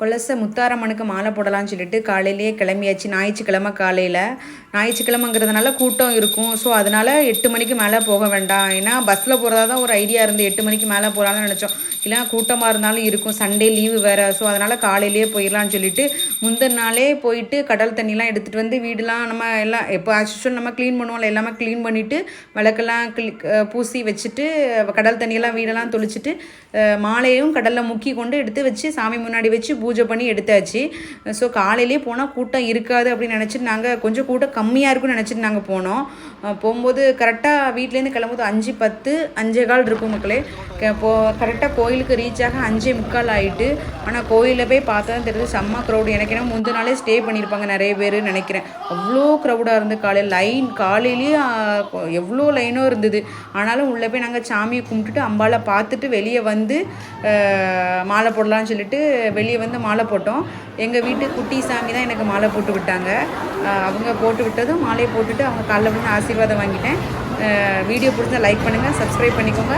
கொலச முத்தாரம்மனுக்கு மாலை போடலான்னு சொல்லிட்டு காலையிலேயே கிளம்பியாச்சு. ஞாயிற்றுக்கிழமைங்கிறதுனால கூட்டம் இருக்கும். ஸோ அதனால் 8 மணிக்கு மேலே போக வேண்டாம். ஏன்னா பஸ்ஸில் போகிறதா தான் ஒரு ஐடியா இருந்து 8 மணிக்கு மேலே போகலான்னு நினச்சோம். இல்லைனா கூட்டமாக இருந்தாலும் இருக்கும், சண்டே லீவு வேறு. ஸோ அதனால் காலையிலேயே போயிடலான்னு சொல்லிட்டு முந்தின நாளே போயிட்டு கடல் தண்ணிலாம் எடுத்துகிட்டு வந்து வீடெலாம் நம்ம எல்லாம் எப்போ ஆக்சுவல் நம்ம க்ளீன் பண்ணுவோம்ல, எல்லாமே க்ளீன் பண்ணிவிட்டு விளக்கெல்லாம் பூசி வச்சுட்டு கடல் தண்ணியெல்லாம் வீடெல்லாம் தொளிச்சிட்டு மாலையும் கடலில் முக்கி கொண்டு எடுத்து வச்சு சாமி முன்னாடி வச்சு பூஜை பண்ணி எடுத்தாச்சு. ஸோ காலையிலே போனால் கூட்டம் இருக்காது அப்படின்னு நினச்சிட்டு நாங்கள் கொஞ்சம் கூட்டம் கம்மியாக இருக்குன்னு நினச்சிட்டு நாங்கள் போனோம். போகும்போது கரெக்டாக வீட்டிலேருந்து கிளம்பும்போது 5:10 5:15 இருக்கும் மக்களே. கரெக்டாக கோயிலுக்கு ரீச் ஆக 5:45 ஆகிட்டு. ஆனால் கோயிலில் போய் பார்த்தா தான் தெரியுது செம்ம க்ரௌடு. எனக்கு என்ன முந்தின நாளே ஸ்டே பண்ணியிருப்பாங்க நிறைய பேர் நினைக்கிறேன். அவ்வளோ க்ரௌடாக இருந்து காலையிலேயே எவ்வளோ லைனோ இருந்தது. ஆனாலும் உள்ளே போய் நாங்கள் சாமியை கும்பிட்டுட்டு அம்பாவை பார்த்துட்டு வெளியே வந்து மாலை போடலான்னு சொல்லிட்டு வெளியே வந்து மாலை போட்டோம். எங்கள் வீட்டு குட்டி சாமி தான் எனக்கு மாலை போட்டு விட்டாங்க. அவங்க போட்டு விட்டதும் மாலையை போட்டுட்டு அவங்க காலைல வந்து ஆசீர்வாதம் வாங்கிட்டேன். வீடியோ பிடிச்சா லைக் பண்ணுங்கள், சப்ஸ்கிரைப் பண்ணிக்கோங்க.